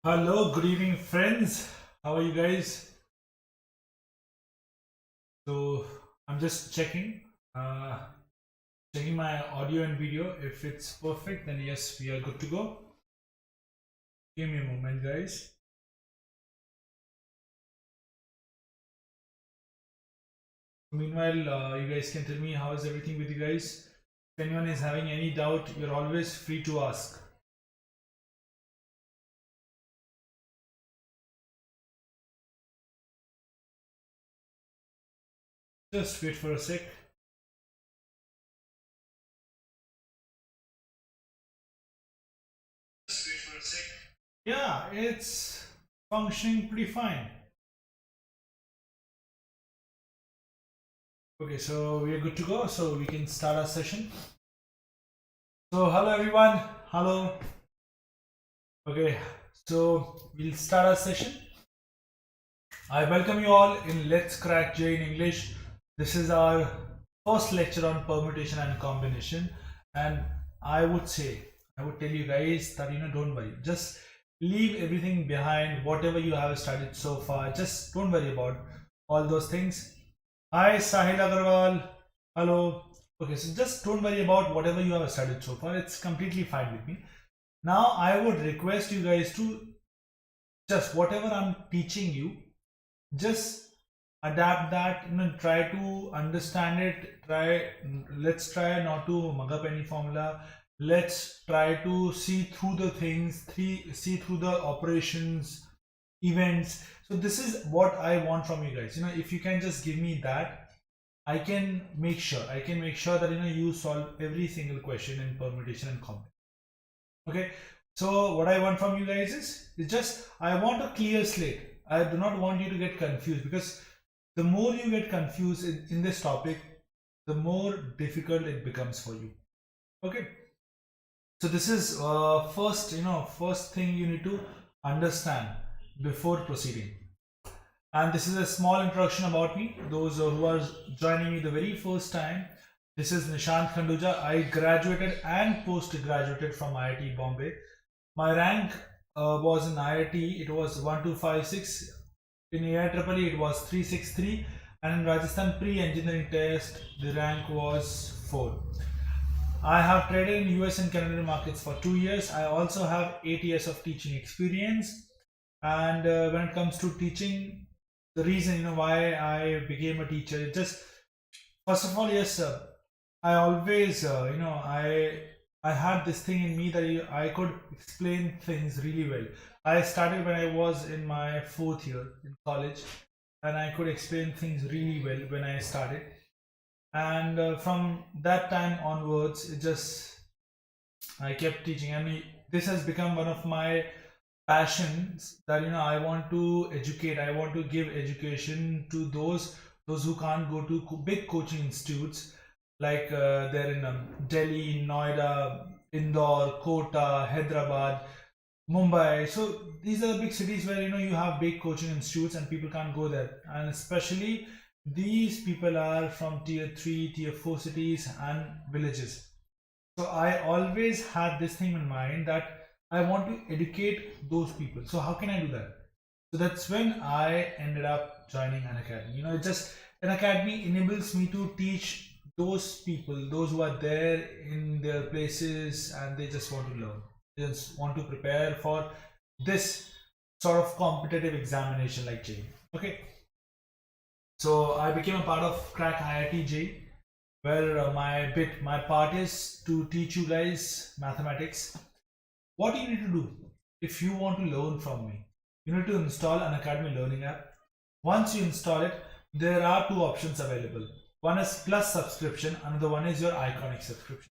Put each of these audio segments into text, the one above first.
Hello, good evening, friends. How are you guys? So, I'm just uh, checking my audio and video. If it's perfect, then yes, we are good to go. Give me a moment, guys. Meanwhile, you guys can tell me how is everything with you guys. If anyone is having any doubt, you're always free to ask. Just wait for a sec. Yeah, it's functioning pretty fine. Okay, so we are good to go. So we can start our session. So hello everyone. Hello. Okay, so we'll start our session. I welcome you all in Let's Crack J in English. This is our first lecture on permutation and combination, and I would tell you guys that don't worry, just leave everything behind, whatever you have studied so far. Just don't worry about all those things. Hi, Sahil Agarwal. Hello. Okay, so just don't worry about whatever you have studied so far. It's completely fine with me. Now, I would request you guys to just whatever I'm teaching you, just adapt that, try to understand it. Let's try not to mug up any formula. Let's try to see through the things, see through the operations, events. So this is what I want from you guys. If you can just give me that, I can make sure that you solve every single question in permutation and combination. Okay, so what I want from you guys is just I want a clear slate. I do not want you to get confused, because the more you get confused in this topic, the more difficult it becomes for you. Okay, so this is first thing you need to understand before proceeding. And this is a small introduction about me. Those who are joining me the very first time, this is Nishant Khanduja. I graduated and post-graduated from IIT Bombay. My rank was in IIT, it was 1256. In AIEEE, it was 363. And in Rajasthan pre-engineering test, the rank was 4. I have traded in US and Canadian markets for 2 years. I also have 8 years of teaching experience. And when it comes to teaching, the reason why I became a teacher, just first of all, yes, I always I had this thing in me that I could explain things really well. I started when I was in my 4th year in college, and I could explain things really well when I started. And from that time onwards, I kept teaching. I mean, this has become one of my passions, that I want to educate. I want to give education to those who can't go to big coaching institutes, like they're in Delhi, Noida, Indore, Kota, Hyderabad, Mumbai. So these are the big cities where you have big coaching institutes and people can't go there. And especially these people are from tier 3, tier 4 cities and villages. So I always had this thing in mind that I want to educate those people. So how can I do that? So that's when I ended up joining Unacademy. It just Unacademy enables me to teach those people, those who are there in their places and they just want to learn. They just want to prepare for this sort of competitive examination like JEE. Okay. So I became a part of Crack IIT JEE, where my part is to teach you guys mathematics. What you need to do if you want to learn from me, you need to install an Unacademy learning app. Once you install it, there are two options available. One is Plus subscription, another one is your Iconic subscription.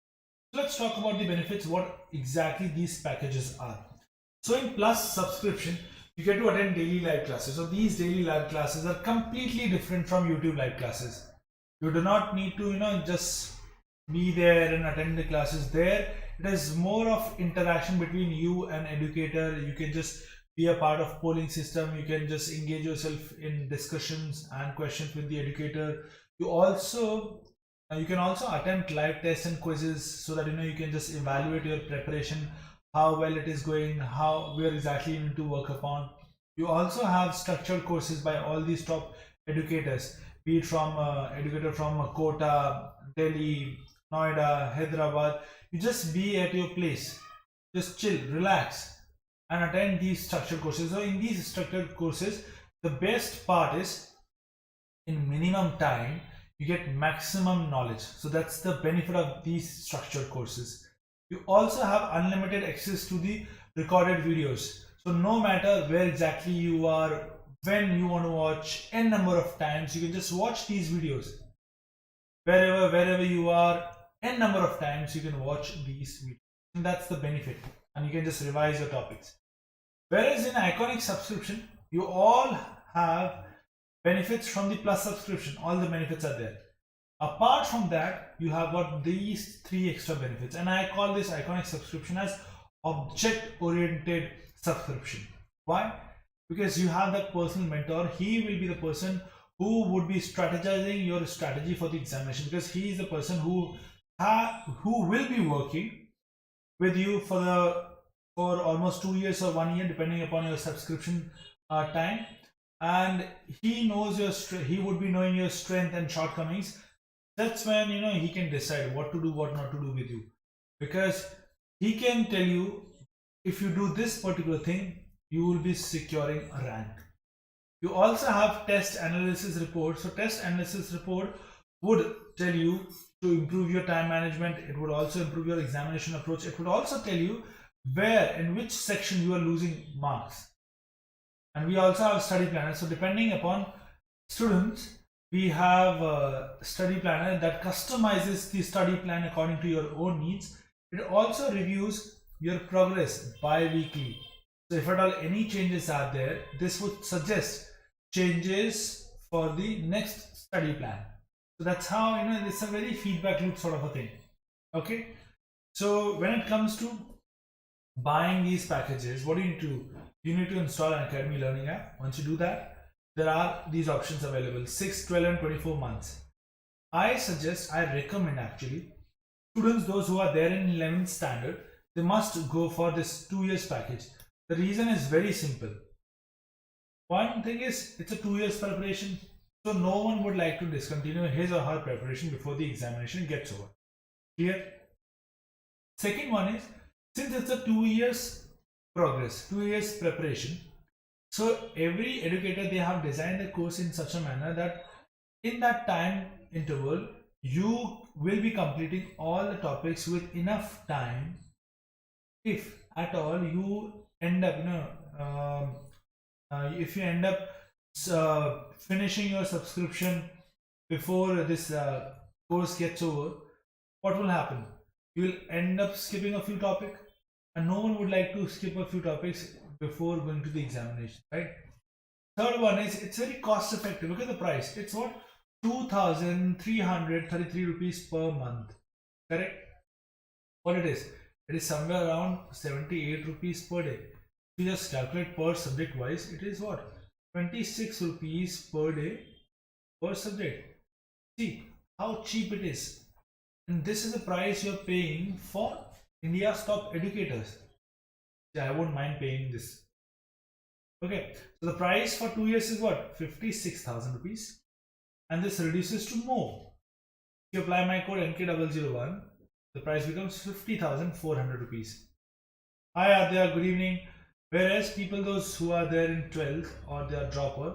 So let's talk about the benefits, what exactly these packages are. So in Plus subscription, you get to attend daily live classes. So these daily live classes are completely different from YouTube live classes. You do not need to just be there and attend the classes. There it is more of interaction between you and educator. You can just be a part of polling system. You can just engage yourself in discussions and questions with the educator. You can also attempt live tests and quizzes, so that you can just evaluate your preparation, how well it is going, where exactly you need to work upon. You also have structured courses by all these top educators, be it from educator from Kota, Delhi, Noida, Hyderabad. You just be at your place, just chill, relax, and attend these structured courses. So in these structured courses, the best part is in minimum time you get maximum knowledge. So that's the benefit of these structured courses. You also have unlimited access to the recorded videos. So no matter where exactly you are, when you want to watch n number of times, you can just watch these videos. Wherever you are, n number of times you can watch these videos. And that's the benefit. And you can just revise your topics. Whereas in Iconic subscription, you all have benefits from the plus subscription. All the benefits are there. Apart from that, you have got these 3 extra benefits, and I call this Iconic subscription as object-oriented subscription. Why? Because you have that personal mentor. He will be the person who would be strategizing your strategy for the examination, because he is the person who will be working with you for almost 2 years or 1 year, depending upon your subscription time. And he knows he would be knowing your strength and shortcomings. That's when he can decide what to do, what not to do with you, because he can tell you, if you do this particular thing, you will be securing a rank. You also have test analysis report. So test analysis report would tell you to improve your time management. It would also improve your examination approach. It would also tell you where, in which section you are losing marks. And we also have study planner. So depending upon students, we have a study planner that customizes the study plan according to your own needs. It also reviews your progress bi-weekly. So if at all any changes are there, this would suggest changes for the next study plan. So that's how, it's a very feedback loop sort of a thing. Okay. So when it comes to buying these packages, what do you need to do? You need to install an Academy Learning app. Once you do that, there are these options available: 6, 12 and 24 months. I recommend actually students, those who are there in 11th standard, they must go for this 2 years package. The reason is very simple. One thing is, it's a 2 years preparation, so no one would like to discontinue his or her preparation before the examination gets over. Clear? Second one is, since it's a 2 years progress, 2 years preparation, so every educator, they have designed the course in such a manner that in that time interval, you will be completing all the topics with enough time. If at all you end up, if you end up finishing your subscription before this course gets over, what will happen? You will end up skipping a few topics, and no one would like to skip a few topics before going to the examination, right? Third one is, it's very cost effective. Look at the price. It's what? 2,333 rupees per month. Correct? What it is? It is somewhere around 78 rupees per day. If you just calculate per subject wise, it is what? 26 rupees per day per subject. See how cheap it is. And this is the price you're paying for India's top educators. Yeah, I won't mind paying this. Okay, so the price for 2 years is what? 56,000 rupees. And this reduces to more. If you apply my code NK001, the price becomes 50,400 rupees. Hi Adya, good evening. Whereas people, those who are there in 12th or they are dropper,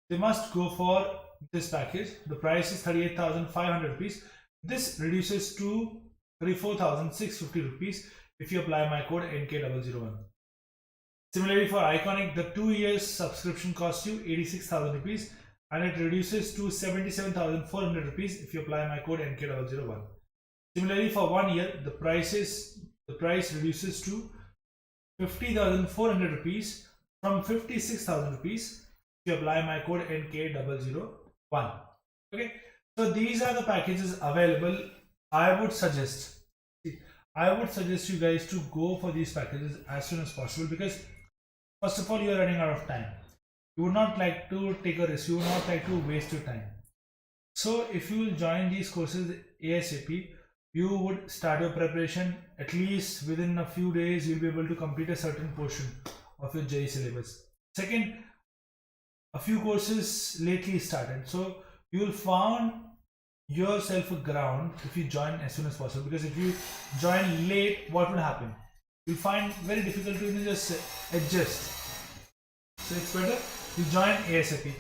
they must go for this package. The price is 38,500 rupees. This reduces to 34,650 rupees if you apply my code NK001. Similarly for Iconic, the 2 years subscription costs you 86,000 rupees and it reduces to 77,400 rupees if you apply my code NK001. Similarly for 1 year, the price reduces to 50,400 rupees from 56,000 rupees if you apply my code NK001. Okay, so these are the packages available. I would suggest you guys to go for these packages as soon as possible, because first of all, you are running out of time. You would not like to take a risk. You would not like to waste your time. So if you will join these courses ASAP, you would start your preparation. At least within a few days you'll be able to complete a certain portion of your JEE syllabus. Second, a few courses lately started, so you'll found yourself a ground if you join as soon as possible, because if you join late, what would happen? You'll find very difficult to just adjust. So it's better you join ASAP.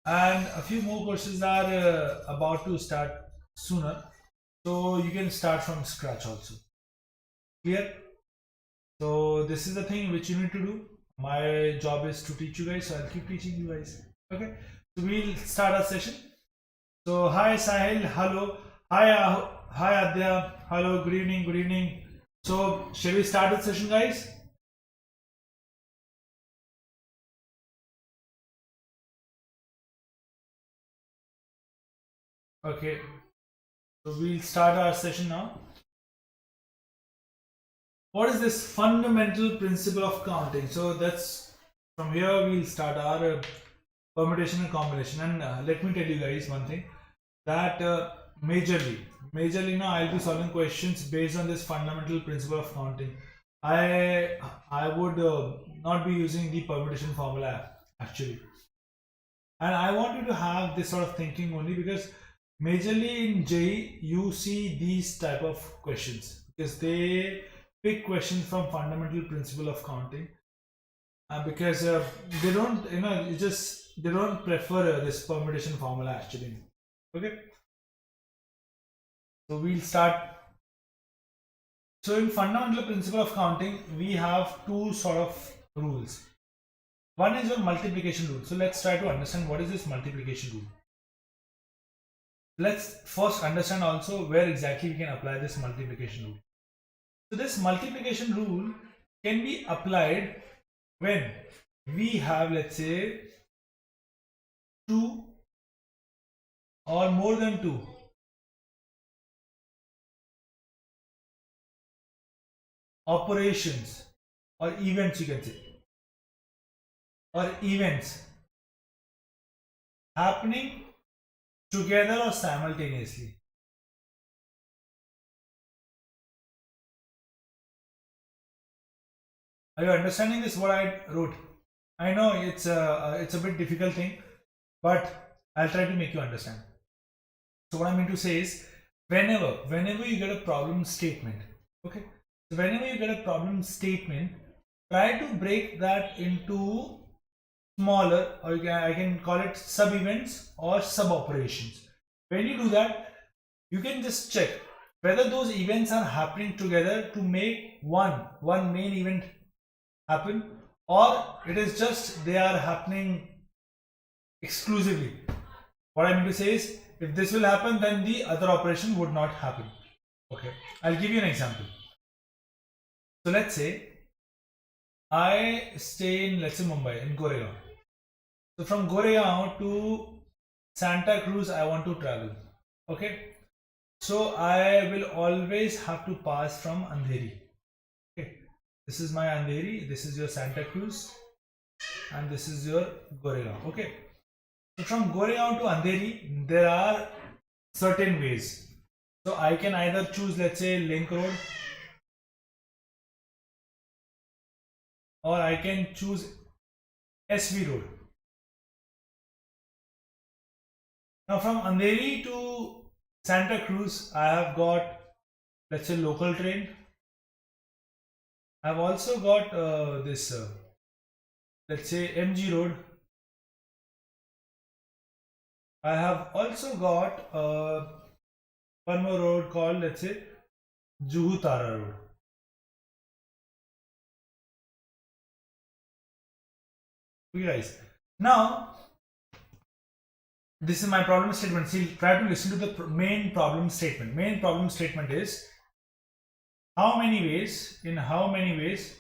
And a few more courses are about to start sooner, so you can start from scratch also. Clear? So this is the thing which you need to do. My job is to teach you guys, so I'll keep teaching you guys. Okay, so we'll start our session. So hi Sahil, hello. Hi Adya, hello, good evening, good evening. So shall we start the session, guys? Okay, so we'll start our session now. What is this fundamental principle of counting? So that's from here we'll start our permutation and combination. And let me tell you guys one thing, that majorly now I'll be solving questions based on this fundamental principle of counting. I would not be using the permutation formula actually, and I want you to have this sort of thinking only, because majorly in JEE you see these type of questions, because they pick questions from fundamental principle of counting, because they don't, they don't prefer this permutation formula actually. Okay, so we'll start. So in fundamental principle of counting, we have two sort of rules. One is your multiplication rule. So let's try to understand what is this multiplication rule. Let's first understand also where exactly we can apply this multiplication rule. So this multiplication rule can be applied when we have, let's say, 2 or more than 2 operations or events, you can say, or events happening together or simultaneously. Are you understanding this, what I wrote? I know it's a bit difficult thing, but I'll try to make you understand. So what I mean to say is, whenever you get a problem statement, okay, so whenever you get a problem statement, try to break that into smaller, or I can call it sub events or sub operations. When you do that, you can just check whether those events are happening together to make one main event happen, or it is just they are happening exclusively. What I mean to say is, if this will happen, then the other operation would not happen. Okay, I'll give you an example. So let's say I stay in, let's say, Mumbai, in Goregaon. So from Goregaon to Santa Cruz I want to travel. Okay, so I will always have to pass from Andheri. Okay, this is my Andheri, this is your Santa Cruz, and this is your Goregaon. Okay, so from Goregaon to Andheri there are certain ways. So I can either choose, let's say, Link Road, or I can choose SV Road. Now from Andheri to Santa Cruz I have got, let's say, local train. I have also got this let's say MG Road. I have also got one more road called, let's say, Juhu Tara Road. Okay guys, now this is my problem statement. See, try to listen to the main problem statement. Main problem statement is, how many ways, in how many ways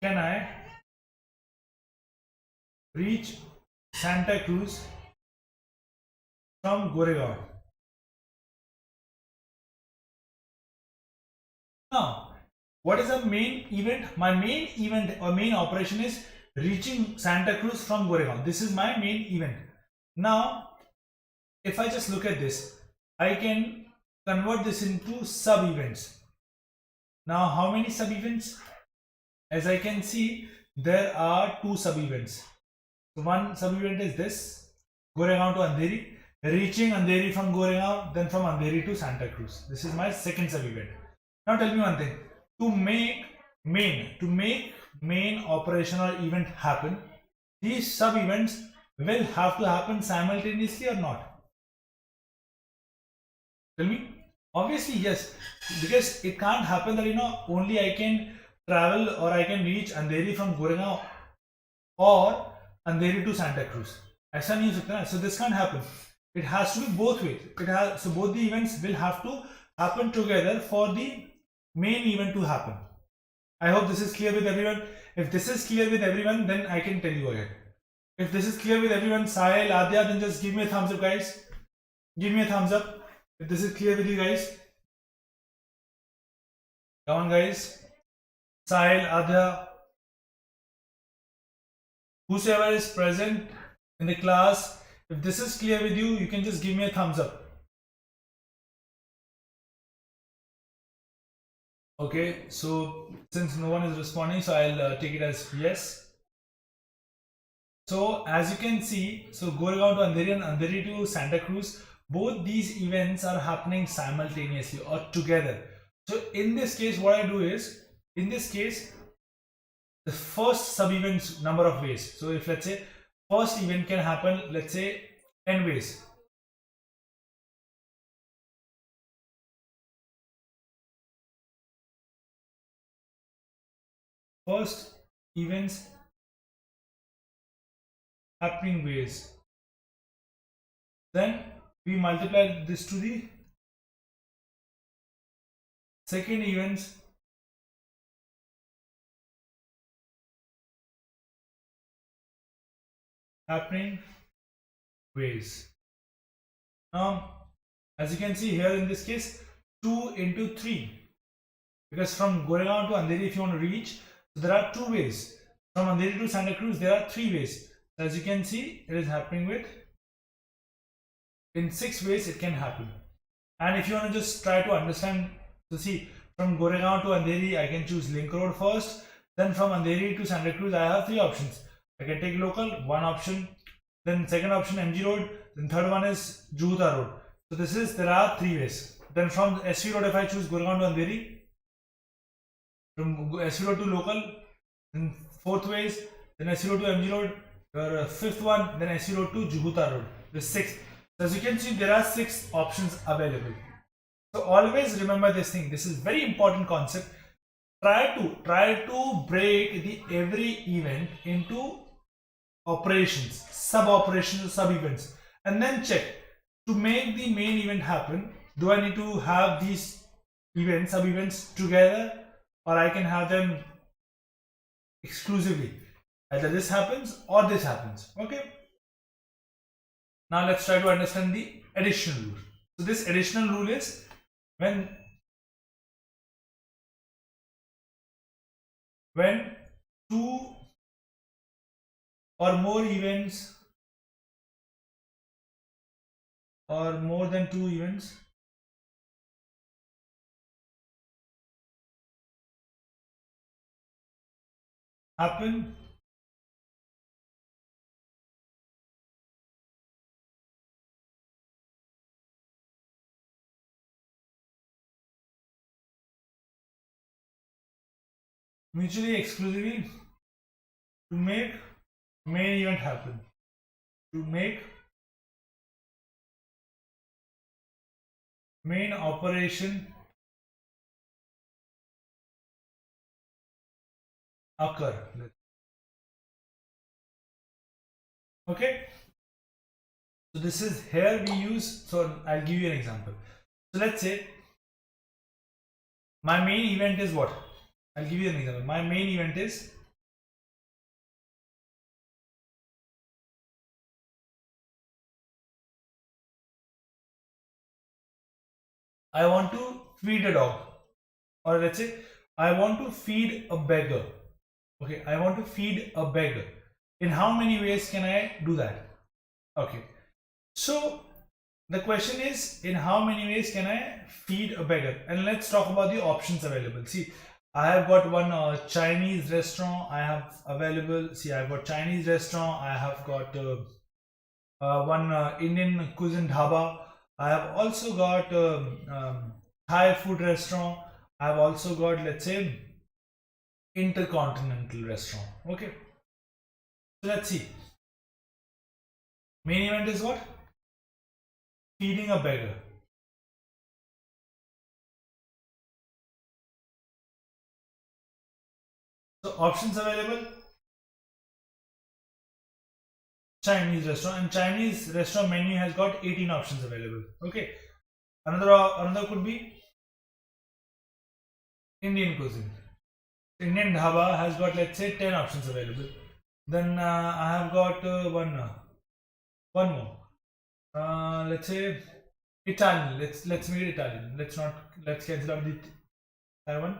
can I reach Santa Cruz from Goregaon? Now, what is the main event? My main event or main operation is reaching Santa Cruz from Goregaon. This is my main event. Now, if I just look at this, I can convert this into sub events. Now how many sub events? As I can see, there are two sub events. So one sub event is this, Goregaon to Andheri, reaching Andheri from Goregaon, then from Andheri to Santa Cruz. This is my second sub event. Now tell me one thing, to make main operational event happen, these sub events will have to happen simultaneously or not? Tell me. Obviously yes, because it can't happen that only I can travel or I can reach Andheri from Goregaon or Andheri to Santa Cruz. ऐसा नहीं हो सकता ना. So this can't happen. It has to be both ways. So both the events will have to happen together for the main event to happen. I hope this is clear with everyone. If this is clear with everyone, then I can tell you ahead. If this is clear with everyone, Sahil, Adya, then just give me a thumbs up, guys. Give me a thumbs up if this is clear with you guys. Come on, guys. Sahil, Adya, whosoever is present in the class, if this is clear with you, you can just give me a thumbs up. Okay, so since no one is responding, so I'll take it as yes. So as you can see, so Goregaon to Andheri and Andheri to Santa Cruz, both these events are happening simultaneously or together. So in this case, what I do is, in this case, the first sub events number of ways. So if let's say first event can happen, let's say n ways. First events happening ways. Then we multiply this to the second events happening ways. Now, as you can see here in this case, 2 into 3, because from Goregaon to Andheri, if you want to reach, so there are two ways. From Andheri to Santa Cruz, there are three ways. So as you can see, it is happening with, in 6 ways it can happen. And if you want to just try to understand, so see, from Goregaon to Andheri, I can choose link road first. Then from Andheri to Santa Cruz, I have 3 options. I can take local, one option. Then second option MG road. Then third one is Juhuta road. So this is, there are 3 ways. Then from SV road, if I choose Goregaon to Andheri, from SV road to local, then 4th ways, then SV road to MG road, or 5th one, then SV road to Juhuta road, the 6th. So as you can see, there are 6 options available. So always remember this thing. This is very important concept. Try to break the every event into operations, sub operations, sub events, and then check to make the main event happen. Do I need to have these events, sub events together, or I can have them exclusively? Either this happens or this happens. Okay. Now let's try to understand the additional rule. So this additional rule is when two or more events or more than 2 events happen mutually exclusively to make main event happen. To make main operation occur. Okay. So this is here we use, so I'll give you an example. So let's say my main event is what? I'll give you an example. My main event is I want to feed a dog, or let's say I want to feed a beggar. Okay, I want to feed a beggar. In how many ways can I do that? Okay, so the question is, in how many ways can I feed a beggar? And let's talk about the options available. See, I have got one Chinese restaurant I have available. See, I've got Chinese restaurant. I have got one Indian cuisine dhaba. I have also got Thai food restaurant. I have also got, let's say, intercontinental restaurant. Okay, so let's see. Main event is what? Feeding a beggar. So options available: Chinese restaurant, and Chinese restaurant menu has got 18 options available. Okay, another could be Indian cuisine. Indian dhaba has got, let's say, 10 options available. Then I have got one more. Let's say Italian. Let's make it Italian. Let's cancel out the Thai one.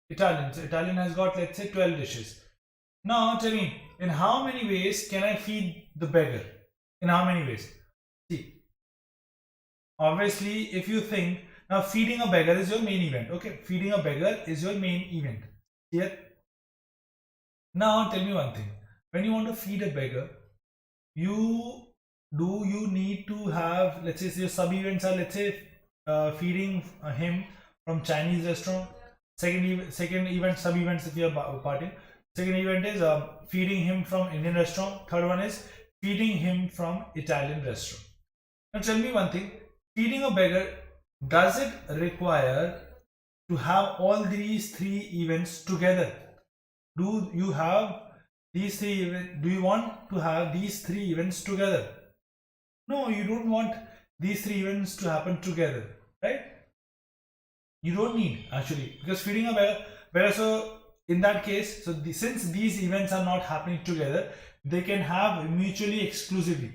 Italian. So Italian has got, let's say, 12 dishes. Now tell me, in how many ways can I feed the beggar? In how many ways? See, obviously, if you think now, feeding a beggar is your main event. Okay, feeding a beggar is your main event. Here. Now tell me one thing. When you want to feed a beggar, you need to have, let's say, your sub events are, let's say, feeding him from Chinese restaurant. Second event, sub events if you are parting. Second event is feeding him from Indian restaurant. Third one is feeding him from Italian restaurant. Now tell me one thing, feeding a beggar, does it require to have all these three events together? Do you have these three events? Do you want to have these three events together? No, you don't want these three events to happen together, right? You don't need, actually, because feeding a beggar, so in that case, so since these events are not happening together, they can have mutually exclusively.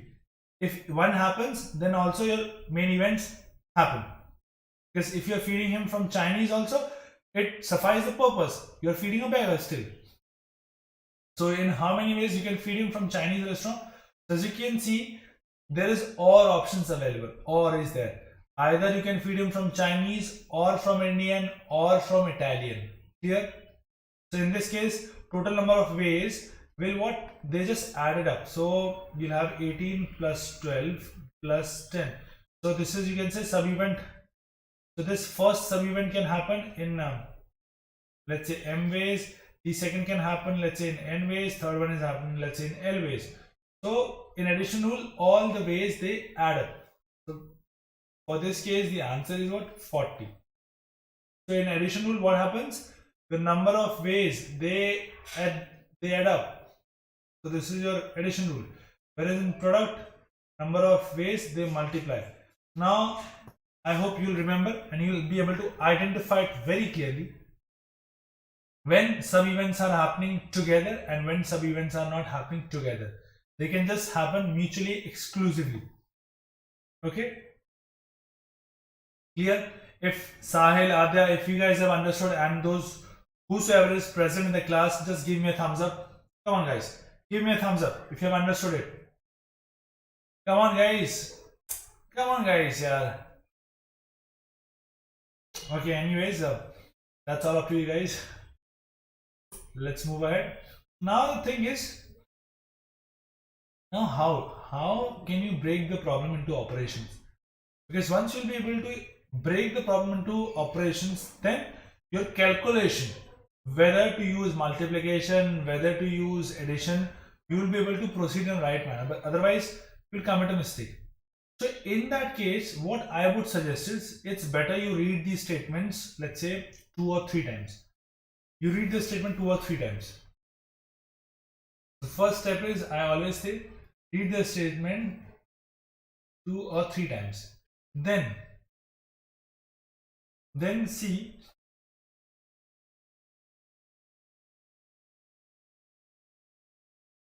If one happens, then also your main events happen. Because if you're feeding him from Chinese also, it suffices the purpose. You're feeding a beggar still. So in how many ways you can feed him from Chinese restaurant? So as you can see, there is or options available. Or is there. Either you can feed him from Chinese or from Indian or from Italian. Clear? So in this case, total number of ways will what? They just added up. So you'll have 18 plus 12 plus 10. So this is, you can say, sub event. So this first sub event can happen in let's say m ways. The second can happen, let's say, in n ways. Third one is happening, let's say, in l ways. So in addition rule, all the ways they add up. So for this case, the answer is what? 40. So in addition rule, what happens? The number of ways they add up. So this is your addition rule. Whereas in product, number of ways they multiply. Now I hope you'll remember and you'll be able to identify it very clearly when sub events are happening together and when sub events are not happening together. They can just happen mutually exclusively. Okay, clear? If Sahil, Adya, if you guys have understood, and those whosoever is present in the class, just give me a thumbs up. Come on guys, give me a thumbs up if you have understood it. Come on guys, yeah. Okay, anyways, that's all up to you guys. Let's move ahead. Now the thing is, now how can you break the problem into operations? Because once you'll be able to break the problem into operations, then your calculation, whether to use multiplication, whether to use addition, you will be able to proceed in the right manner. But otherwise, you'll commit a mistake. So in that case, what I would suggest is, it's better you read these statements, let's say 2 or 3 times. You read the statement 2 or 3 times. The first step is, I always say, read the statement 2 or 3 times. Then see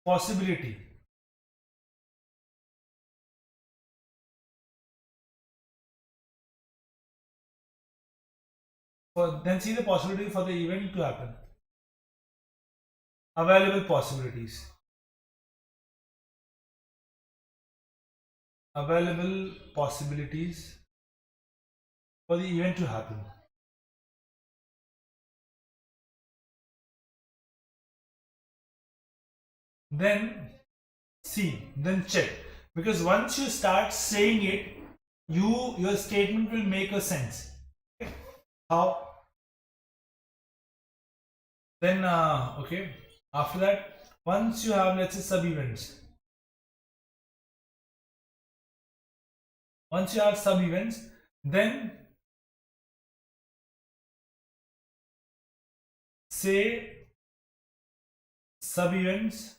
possibility. Then see the possibility for the event to happen. Available possibilities. available possibilities for the event to happen. Then then check, because once you start saying it, your statement will make a sense. How? Then okay, after that, once you have, let's say, sub events, then say sub events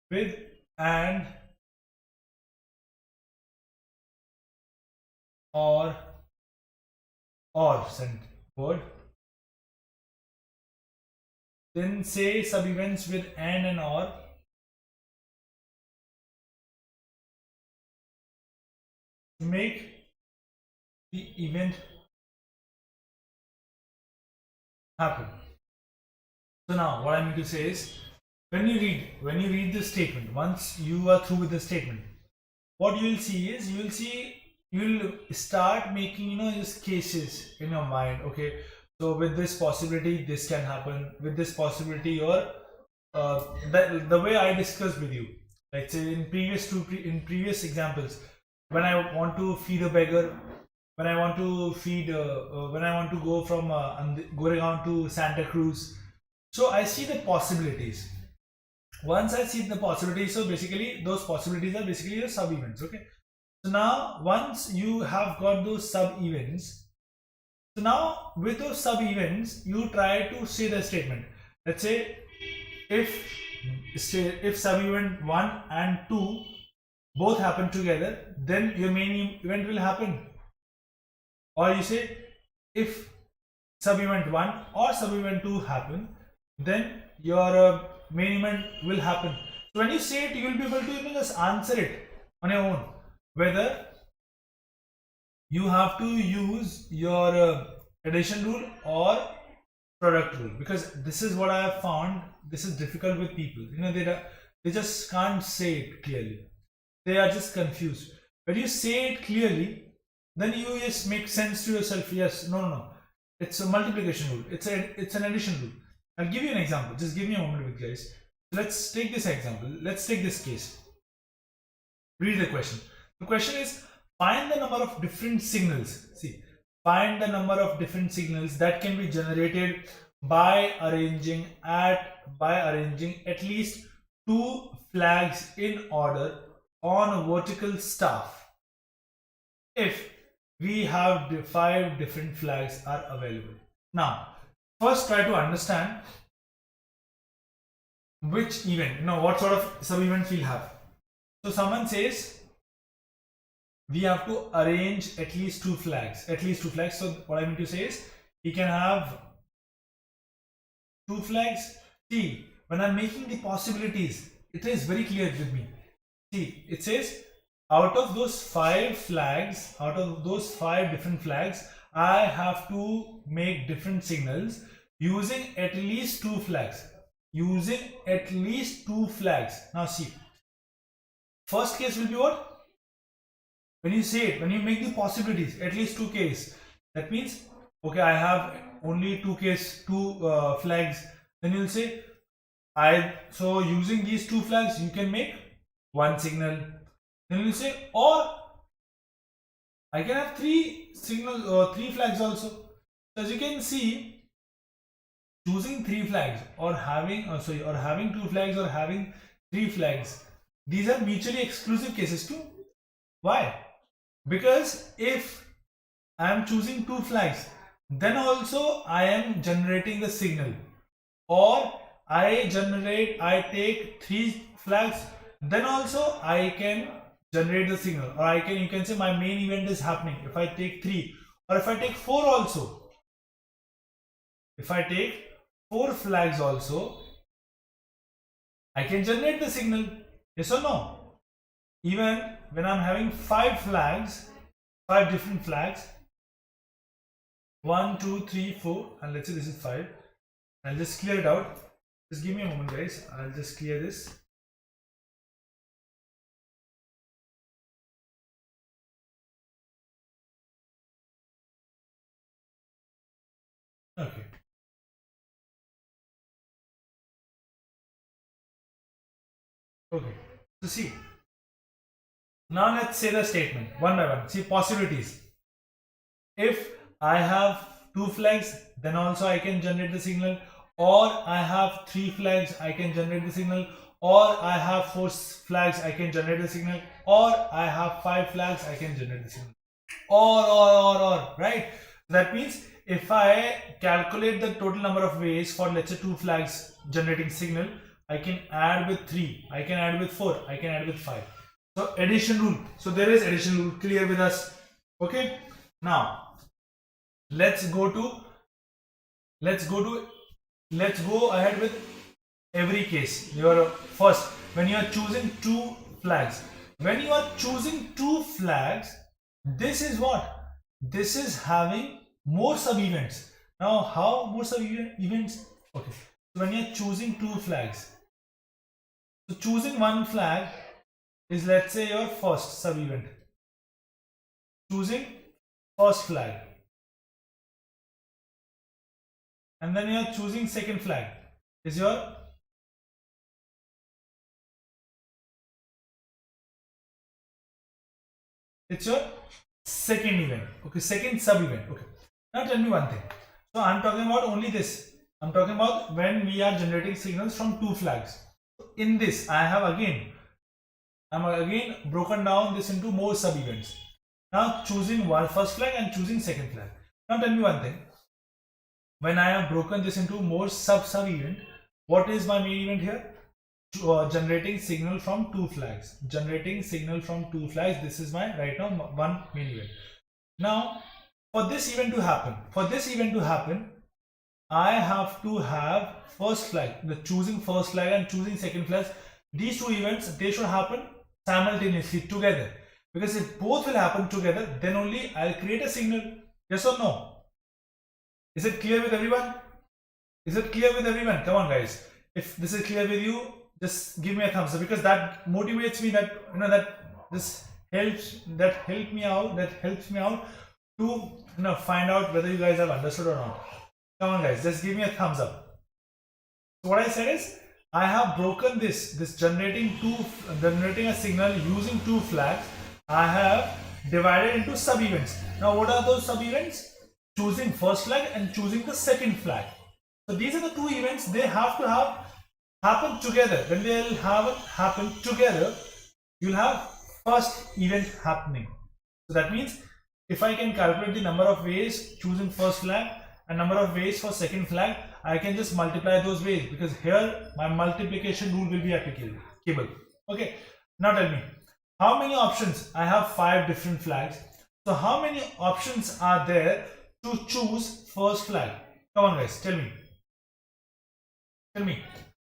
with and or send word. Then say sub events with and or to make the event happen. So now what I mean to say is, when you read the statement, once you are through with the statement, what you will see is, you will start making, just cases in your mind. Okay, so with this possibility this can happen, with this possibility, or the way I discussed with you, let's say in previous examples, when I want to feed a beggar, when I want to feed when I want to go from Goregaon to Santa Cruz, so I see the possibilities. Once I see the possibilities, so basically those possibilities are basically your sub events. Okay, so now once you have got those sub events, so now with those sub events you try to say the statement. Let's say if sub event 1 and 2 both happen together, then your main event will happen. Or you say, if sub event 1 or sub event 2 happen, then your main event will happen. So when you say it, you will be able to just answer it on your own, whether you have to use your addition rule or product rule, because this is what I have found, this is difficult with people. They just can't say it clearly, they are just confused. When you say it clearly, then you just make sense to yourself. Yes, no, it's a multiplication rule, it's an addition rule. I'll give you an example, just give me a moment with guys. Let's take this example, let's take this case. Read the question. The question is, find the number of different signals. Find the number of different signals that can be generated by arranging at least 2 flags in order on a vertical staff, if we have 5 different flags are available. Now first try to understand which event, what sort of sub events we'll have. So someone says we have to arrange at least 2 flags. So what I mean to say is, we can have 2 flags. See, when I'm making the possibilities, it is very clear with me. See, it says out of those 5 flags, out of those 5 different flags, I have to make different signals using at least 2 flags. Now see, first case will be what? When you say it, when you make the possibilities, at least 2 cases, that means, okay, I have only 2 flags. Then you'll say, so using these 2 flags, you can make 1 signal. Then you'll say, or I can have 3 signals or 3 flags also. So as you can see, choosing 3 flags or having 2 flags or having 3 flags, these are mutually exclusive cases too. Why? Because if I am choosing 2 flags, then also I am generating the signal, or I take 3 flags, then also I can generate the signal, or you can say my main event is happening if I take 3, or if I take 4 also. If I take 4 flags also, I can generate the signal. Yes or no? Even when I'm having 5 flags, 5 different flags, 1, 2, 3, 4, and let's say this is 5. I'll just clear it out. Just give me a moment, guys. I'll just clear this. Okay. Okay. So see, now let's say the statement one by one. See possibilities. If I have 2 flags, then also I can generate the signal, or I have 3 flags, I can generate the signal, or I have 4 flags, I can generate the signal, or I have 5 flags, I can generate the signal. Or, right? That means if I calculate the total number of ways for, let's say, 2 flags generating signal, I can add with 3, I can add with 4, I can add with 5. So addition rule. So there is addition rule clear with us. Okay. Now let's go ahead with every case. Your first, when you are choosing 2 flags, this is what? This is having more sub events. Now how more sub events? Okay, so when you are choosing 2 flags, so choosing one flag is, let's say, your first sub event. Choosing first flag, and then you are choosing second flag is your second event. Okay, second sub event. Okay, now tell me one thing. So I'm talking about only this. I'm talking about when we are generating signals from 2 flags. In this, I'm again broken down this into more sub events. Now choosing one first flag and choosing second flag. Now tell me one thing. When I have broken this into more sub event, what is my main event here? Generating signal from 2 flags. Generating signal from 2 flags. This is my right now one main event. Now for this event to happen, I have to have first flag, the choosing first flag and choosing second flag. These 2 events, they should happen simultaneously together, because if both will happen together, then only I'll create a signal. Yes or no? Is it clear with everyone? Come on guys, if this is clear with you, just give me a thumbs up, because that motivates me, that this helps me out to find out whether you guys have understood or not. Come on guys, just give me a thumbs up. So what I said is, I have broken this generating a signal using 2 flags. I have divided into sub events. Now what are those sub events? Choosing first flag and choosing the second flag. So these are the 2 events. They have to happen together. When they will happen together, you'll have first event happening. So that means if I can calculate the number of ways choosing first flag and number of ways for second flag, I can just multiply those ways, because here my multiplication rule will be applicable. Okay, now tell me, how many options? I have 5 different flags. So how many options are there to choose first flag? Come on guys, tell me.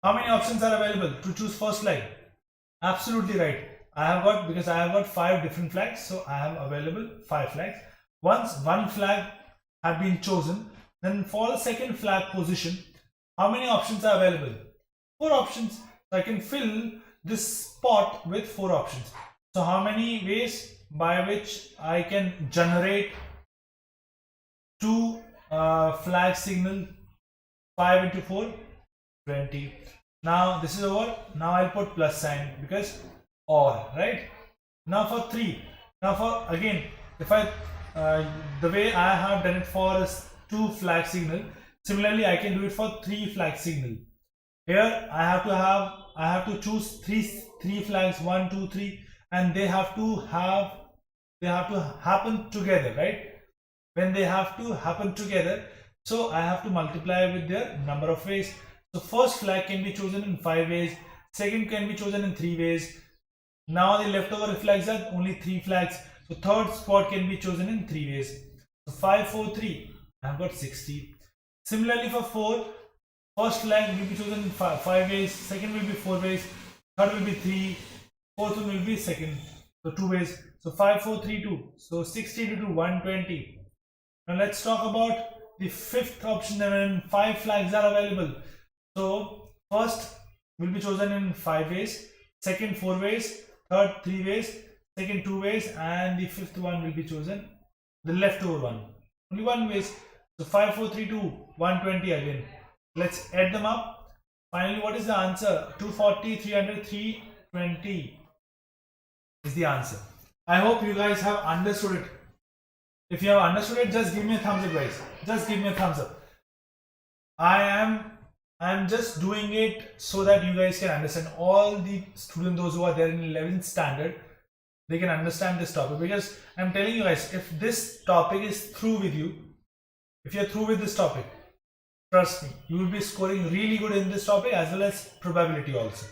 How many options are available to choose first flag? Absolutely right. Because I have got 5 different flags, so I have available 5 flags. Once one flag had been chosen, then for the second flag position, how many options are available? 4 options. So I can fill this spot with 4 options. So how many ways by which I can generate 2 flag signal? 5 into 4, 20. Now this is over. Now I'll put plus sign, because or, right? Now for 3. Now for, again, if I the way I have done it for 2 flag signal, similarly I can do it for 3 flag signal. Here I have to choose 3 flags, 1, 2, 3, and they have to happen together, right? When they have to happen together, so I have to multiply with their number of ways. So first flag can be chosen in 5 ways, second can be chosen in 3 ways. Now the leftover flags are only 3 flags, so third spot can be chosen in 3 ways. So 5, 4, 3, I have got 60. Similarly for 4, first flag will be chosen in 5 ways, second will be 4 ways, third will be 3, fourth one will be second, so 2 ways. So 5, 4, 3, 2, so 60 to 2, 120. Now let's talk about the 5th option when 5 flags are available. So first will be chosen in 5 ways, second 4 ways, third 3 ways, second 2 ways, and the 5th one will be chosen, the leftover one, only 1 ways. So 5, 4, 3, 2, 120 again. Let's add them up. Finally, what is the answer? 240, 300, 320 is the answer. I hope you guys have understood it. If you have understood it, just give me a thumbs up, guys. Just give me a thumbs up. I'm just doing it so that you guys can understand. All the students, those who are there in 11th standard, they can understand this topic, because I'm telling you guys, if this topic is through with you, if you're through with this topic, trust me, you will be scoring really good in this topic as well as probability also.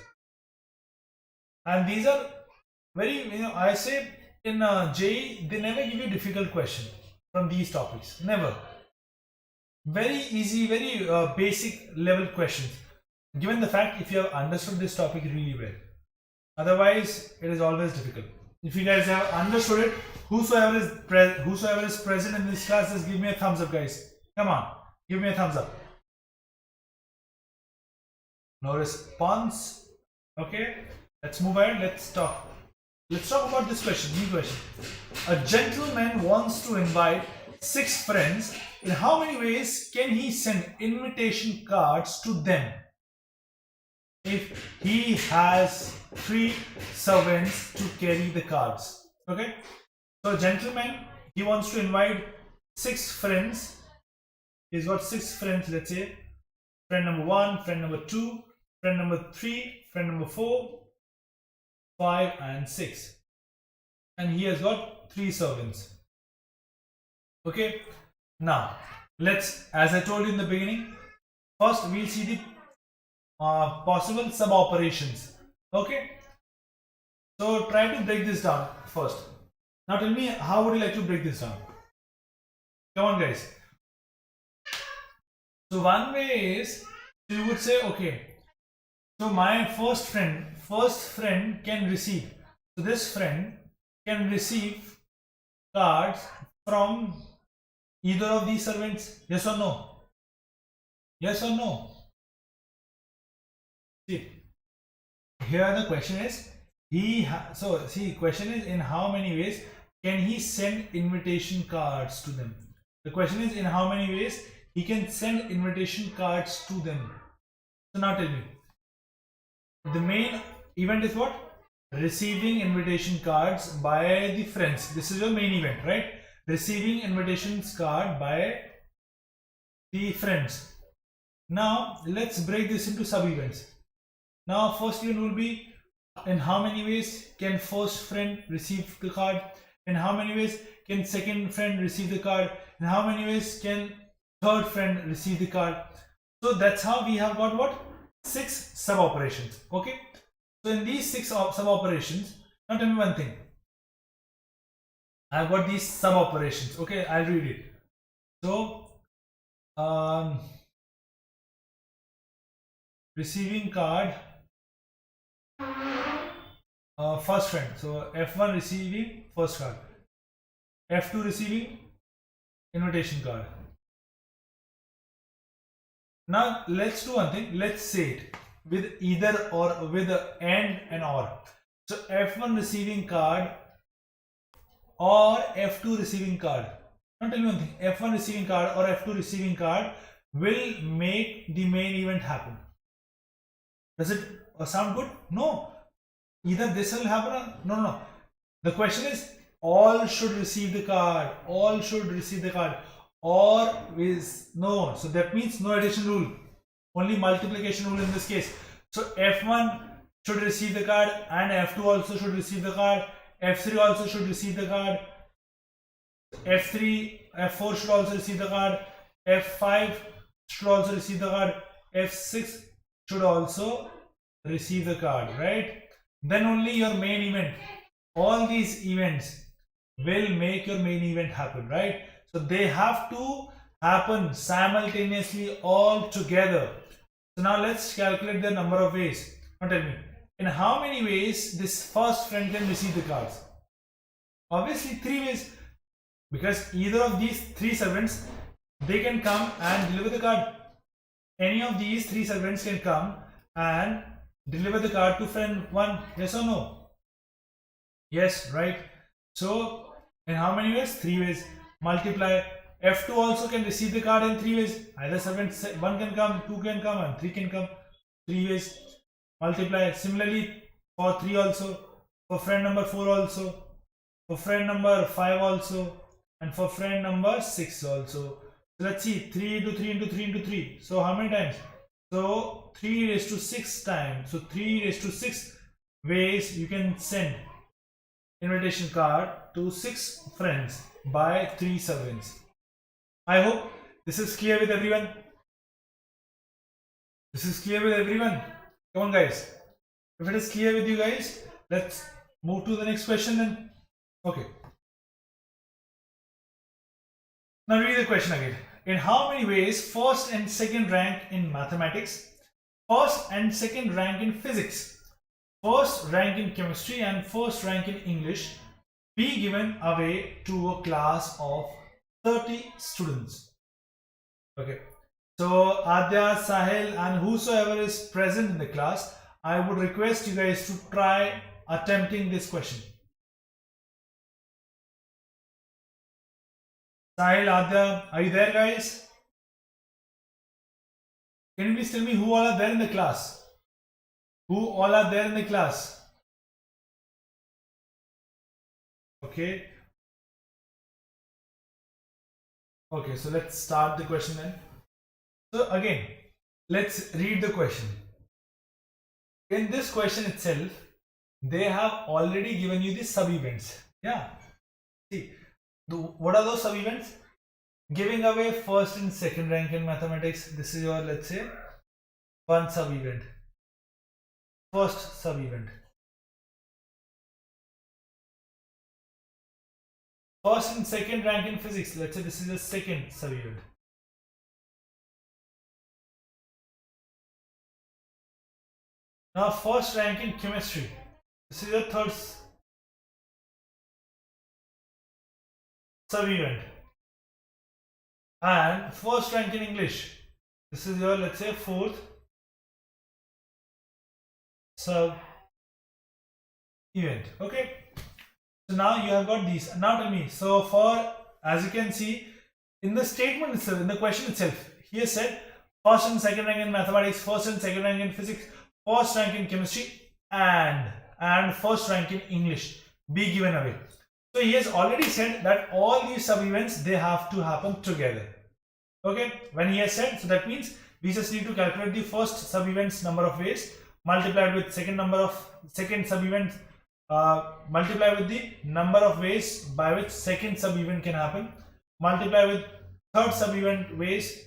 And these are very, I say in JEE, they never give you difficult question from these topics. Never. Very easy, very basic level questions. Given the fact if you have understood this topic really well. Otherwise, it is always difficult. If you guys have understood it, whosoever is present in this class, just give me a thumbs up, guys. Come on, give me a thumbs up. No response. Okay, let's move ahead. Let's talk about this question. New question. A gentleman wants to invite 6 friends. In how many ways can he send invitation cards to them if he has 3 servants to carry the cards? Okay, so a gentleman, he wants to invite 6 friends. He's got 6 friends. Let's say friend number 1, friend number 2, friend number 3, friend number 4, 5 and 6, and he has got 3 servants. Okay, now let's, as I told you in the beginning, first we'll see the possible sub operations. Okay, so try to break this down first. Now tell me, how would you like to break this down? Come on, guys. So one way is, you would say, okay, so my first friend can receive, so this friend can receive cards from either of these servants. Yes or no? Yes or no? See, here the question is, question is, in how many ways can he send invitation cards to them? The question is, in how many ways he can send invitation cards to them. So now tell me, the main event is what? Receiving invitation cards by the friends. This is your main event, right? Receiving invitations card by the friends. Now let's break this into sub events. Now first event will be, in how many ways can first friend receive the card? In how many ways can second friend receive the card? In how many ways can third friend receive the card? So that's how we have got what? 6 sub operations. Okay, so in these 6 sub operations, now tell me one thing. I've got these sub operations. Okay, I'll read it. So receiving card, first friend, so F1 receiving first card, F2 receiving invitation card. Now let's do one thing. Let's say it with either or, with and or. So F1 receiving card or F2 receiving card. Now tell me one thing. F1 receiving card or F2 receiving card will make the main event happen. Does it sound good? No. Either this will happen or no. The question is, all should receive the card. All should receive the card. Or is no. So that means no addition rule. Only multiplication rule in this case. So F1 should receive the card and F2 also should receive the card. F3 also should receive the card. F4 should also receive the card. F5 should also receive the card. F6 should also receive the card, right? Then only your main event, all these events will make your main event happen, right? So they have to happen simultaneously all together. So now let's calculate the number of ways. Now tell me, in how many ways this first friend can receive the cards? Obviously 3 ways, because either of these 3 servants, they can come and deliver the card. Any of these 3 servants can come and deliver the card to friend 1. Yes or no? Yes, right? So in how many ways? 3 ways. Multiply F2 also can receive the card in 3 ways. Either 1 can come, 2 can come, and 3 can come. 3 ways. Multiply. Similarly, for 3 also, for friend number 4 also, for friend number 5 also, and for friend number 6 also. So let's see, 3 into 3 into 3 into 3. So how many times? So 3 raised to 6 times. So 3 raised to 6 ways you can send invitation card to 6 friends by 3 servants. I hope this is clear with everyone. This is clear with everyone. Come on guys. If it is clear with you guys, let's move to the next question then. Okay. Now read the question again. In how many ways first and second rank in mathematics, first and second rank in physics, first rank in chemistry and first rank in English be given away to a class of 30 students? Okay. So Adya, Sahil and whosoever is present in the class, I would request you guys to try attempting this question. Sahil, Adya, are you there guys? Can you please tell me who all are there in the class? Who all are there in the class? Okay. Okay, so let's start the question then. So again, let's read the question. In this question itself, they have already given you the sub-events. Yeah. See, what are those sub-events? Giving away first and second rank in mathematics. This is your, let's say, one sub-event. First sub-event. First and second rank in physics. Let's say this is the second sub-event. Now first rank in chemistry. This is the third sub-event. And first rank in English. This is your, let's say, fourth sub-event. Okay. So now you have got these. Now tell me, so for, as you can see, in the statement itself, in the question itself, here said first and second rank in mathematics, first and second rank in physics, first rank in chemistry and first rank in English be given away. So he has already said that all these sub-events, they have to happen together. Okay, when he has said, so that means we just need to calculate the first sub-event's number of ways, multiplied with second sub-event, multiply with the number of ways by which second sub-event can happen, multiply with third sub-event ways,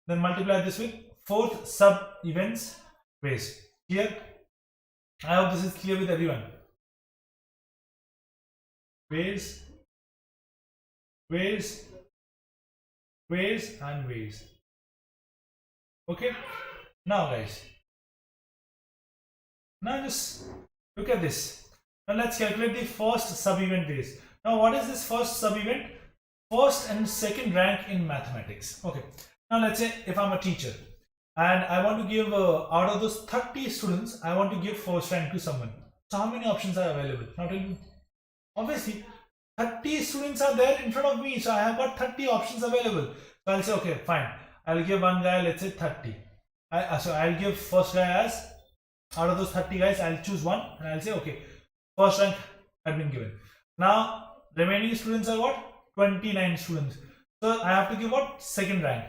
then multiply this with fourth sub-events ways. Clear? I hope this is clear with everyone. Ways and ways. Okay, now guys, now just look at this. Now let's calculate the first sub-event ways. Now what is this first sub-event? First and second rank in mathematics. Okay, now let's say if I'm a teacher and I want to give out of those 30 students, I want to give first rank to someone. So how many options are available? Now tell me. Obviously 30 students are there in front of me, so I have got 30 options available. So I'll say, okay, fine, I'll give one guy, let's say 30. So I'll give first guy as, out of those 30 guys, I'll choose one and I'll say, okay, first rank had been given. Now remaining students are what? 29 students. So I have to give what? Second rank.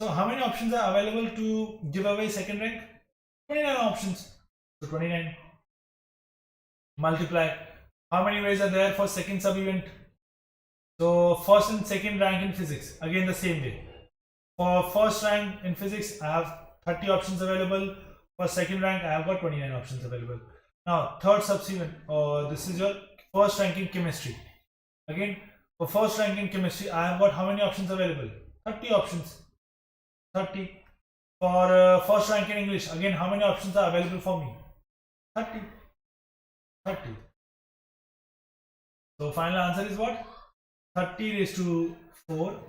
So how many options are available to give away second rank? 29 options. So 29 multiply. How many ways are there for second sub-event? So first and second rank in physics, again the same way. For first rank in physics, I have 30 options available. For second rank, I have got 29 options available. Now third sub-event, this is your first rank in chemistry. Again, for first rank in chemistry, I have got how many options available? 30 options. 30. For first rank in English, again, how many options are available for me? 30. 30. So final answer is what? 30 raised to 4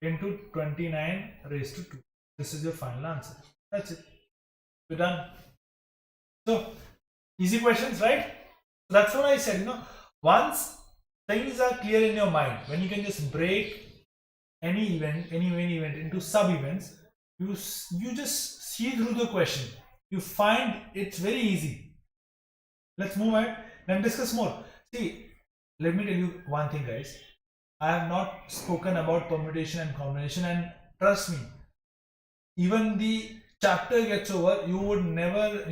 into 29 raised to 2. This is your final answer. That's it. We're done. So easy questions, right? That's what I said, once things are clear in your mind, when you can just break any main event into sub events, you just see through the question. You find it's very easy. Let's move ahead and discuss more. See, let me tell you one thing, guys. I have not spoken about permutation and combination, and trust me, even the chapter gets over, you would never,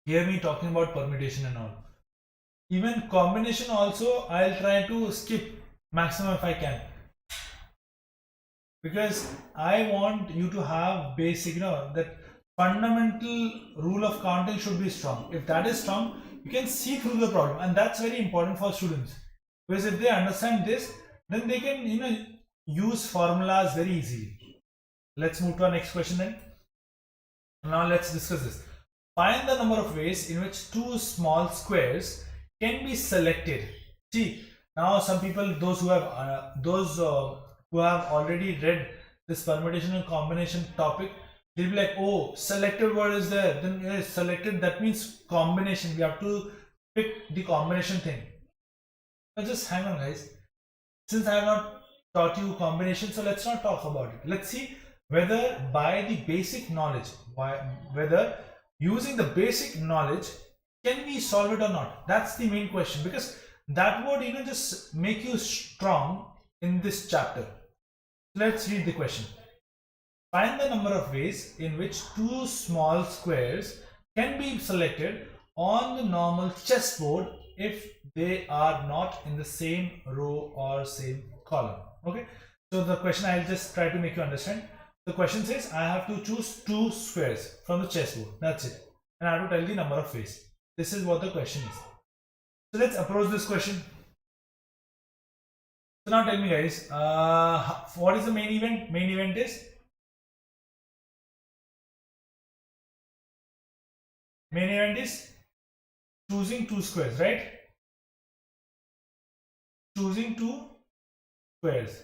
hear me talking about permutation and all. Even combination also, I'll try to skip maximum if I can, because I want you to have basic, that fundamental rule of counting should be strong. If that is strong, you can see through the problem, and that's very important for students, because if they understand this, then they can use formulas very easily. Let's move to our next question then. Now let's discuss this. Find the number of ways in which two small squares can be selected. See, now some people, those who have already read this permutation and combination topic, they'll be like, oh, selected word is there, then selected, that means combination, we have to pick the combination thing. Now just hang on, guys. Since I have not taught you combination, so let's not talk about it. Let's see whether by the basic knowledge, whether using the basic knowledge, can we solve it or not? That's the main question, because that would just make you strong in this chapter. Let's read the question. Find the number of ways in which two small squares can be selected on the normal chessboard if they are not in the same row or same column. Okay, so the question, I'll just try to make you understand. The question says I have to choose two squares from the chessboard. That's it. And I have to tell the number of ways. This is what the question is. So let's approach this question. So now tell me, guys, what is the main event? Main event is choosing two squares, right? Choosing two squares.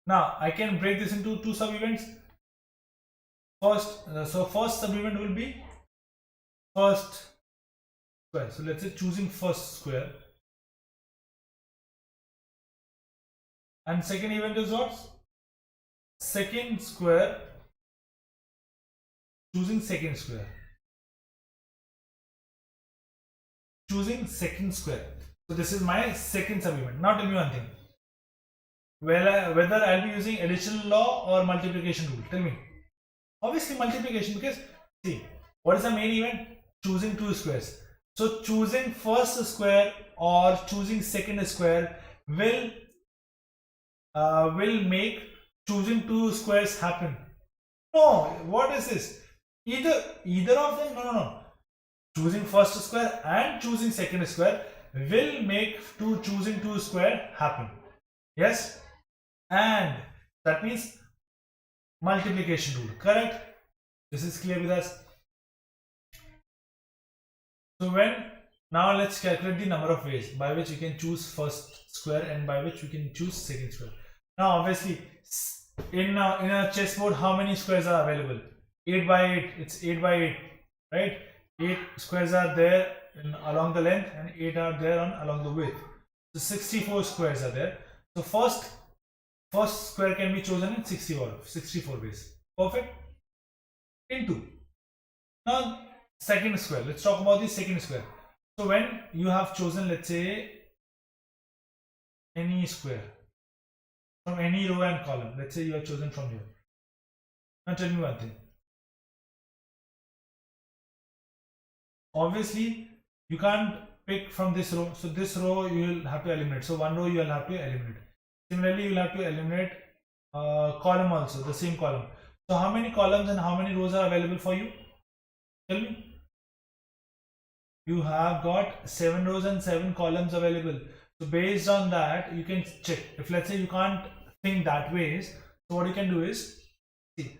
Now I can break this into two sub events. First sub event will be first square. So let's say choosing first square. And second event is what? Second square. Choosing second square. Choosing second square. So this is my second sub event. Now tell me one thing. Whether I'll be using addition law or multiplication rule. Tell me. Obviously multiplication, because see, what is the main event? Choosing two squares. So choosing first square or choosing second square will make choosing two squares happen. No, what is this? Either of them? No. Choosing first square and choosing second square will make choosing two square happen. Yes, and that means multiplication rule. Correct? This is clear with us. So now let's calculate the number of ways by which we can choose first square and by which we can choose second square. Now obviously in a chessboard, how many squares are available? 8 by 8. It's 8 by 8, right? 8 squares are there along the length and 8 are there along the width. So 64 squares are there. So first square can be chosen in 64 ways. Perfect. Into now second square. Let's talk about the second square. So when you have chosen, let's say, any square from any row and column, let's say you have chosen from here. Now tell me one thing. Obviously you can't pick from this row, so this row you will have to eliminate. So one row you will have to eliminate. Similarly, you will have to eliminate column also, the same column. So how many columns and how many rows are available for you? Tell me. You have got 7 rows and 7 columns available. So based on that, you can check. If let's say you can't think that ways, so what you can do is, see,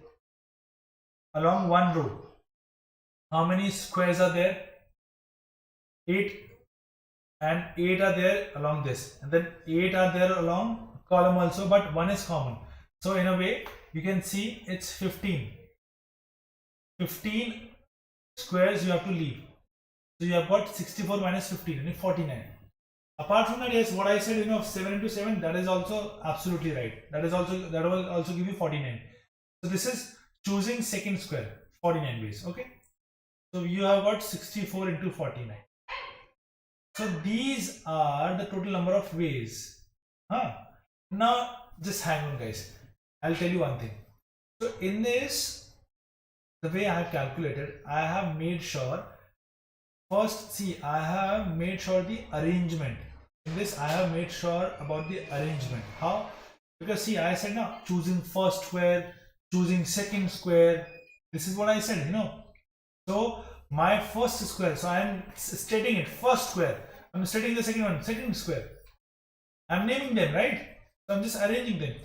along one row, how many squares are there? 8, and 8 are there along this, and then 8 are there along column also, but one is common. So in a way, you can see it's 15 squares you have to leave. So you have got 64 minus 15 and 49. Apart from that, yes, what I said, 7 into 7, that is also absolutely right. That will also give you 49. So this is choosing second square, 49 ways. Okay. So you have got 64 into 49. So these are the total number of ways. Now just hang on, guys. I'll tell you one thing. So in this, the way I have calculated, I have made sure, first see, I have made sure the arrangement. In this, I have made sure about the arrangement. How? Because see, I said now, choosing first square, choosing second square. This is what I said, So my first square, so I am stating it, first square. I'm stating the second one, second square. I'm naming them, right? So I'm just arranging them.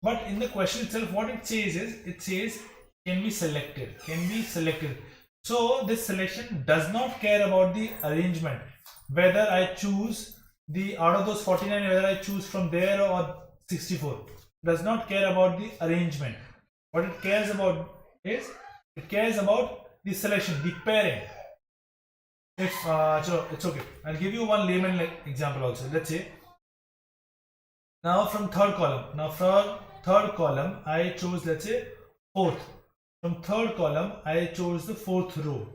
But in the question itself, what it says is, it says can be selected, can be selected. So this selection does not care about the arrangement, whether I choose the out of those 49, whether I choose from there or 64. Does not care about the arrangement. What it cares about is, it cares about the selection, the pairing. If so it's okay. I'll give you one layman example also. Let's say now from third column, I chose, let's say, fourth. From third column, I chose the fourth row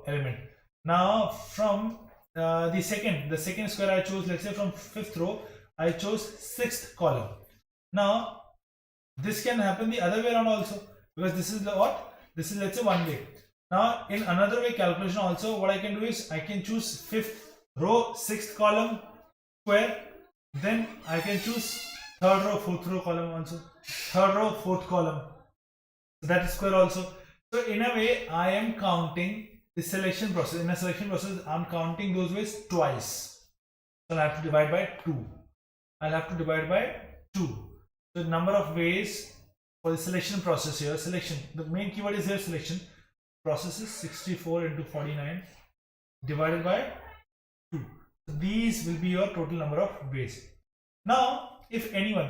element. Now from the second square, I chose, let's say, from fifth row, I chose sixth column. Now this can happen the other way around also, because this is the what? This is, let's say, one way. Now in another way calculation also, what I can do is I can choose fifth row, sixth column square. Then I can choose third row, fourth row column also. Third row, fourth column. So that is square also. So in a way, I am counting the selection process. In a selection process, I am counting those ways twice. So I have to divide by 2. I'll have to divide by 2. So the number of ways for the selection process here, selection. The main keyword is here, selection. Process is 64 into 49 divided by 2. So these will be your total number of ways. Now, if anyone,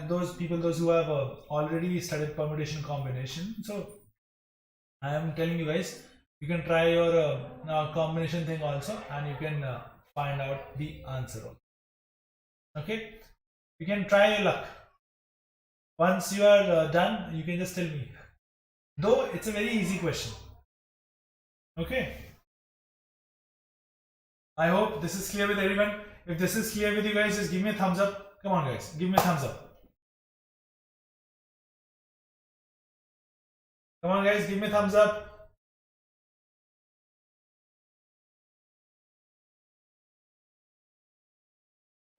those who have already studied permutation combination, so I am telling you guys, you can try your combination thing also, and you can find out the answer also. Okay, you can try your luck. Once you are done, you can just tell me. Though it's a very easy question. Okay. I hope this is clear with everyone. If this is clear with you guys, just give me a thumbs up. Come on, guys, give me a thumbs up. Come on, guys, give me a thumbs up.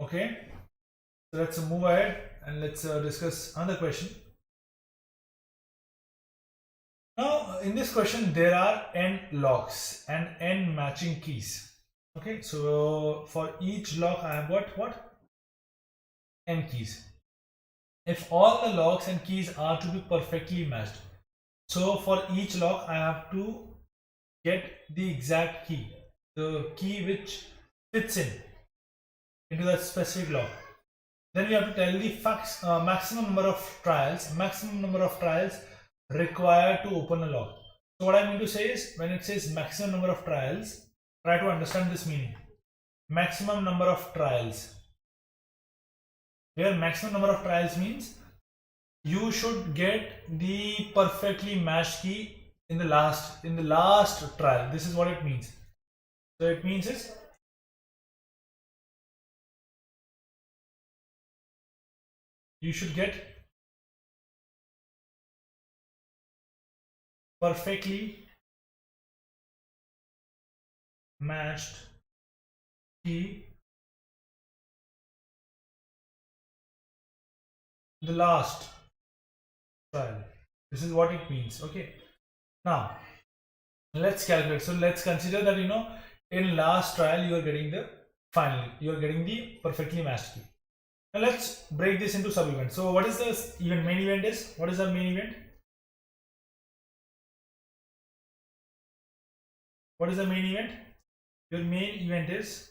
Okay. So let's move ahead and let's discuss another question. Now, in this question, there are n locks and n matching keys. Okay, so for each lock, I have got what? N keys. If all the locks and keys are to be perfectly matched, so for each lock, I have to get the exact key, the key which fits into that specific lock. Then we have to tell the maximum number of trials required to open a lock. So what I mean to say is, when it says maximum number of trials, try to understand this meaning. Maximum number of trials. Here maximum number of trials means you should get the perfectly matched key in the last trial. This is what it means. So it means is you should get perfectly matched key the last trial. This is what it means. Okay, now let's calculate. So let's consider that in last trial you are getting the perfectly matched key. Now let's break this into sub events. So what is the main event is? What is the main event? What is the main event? Your main event is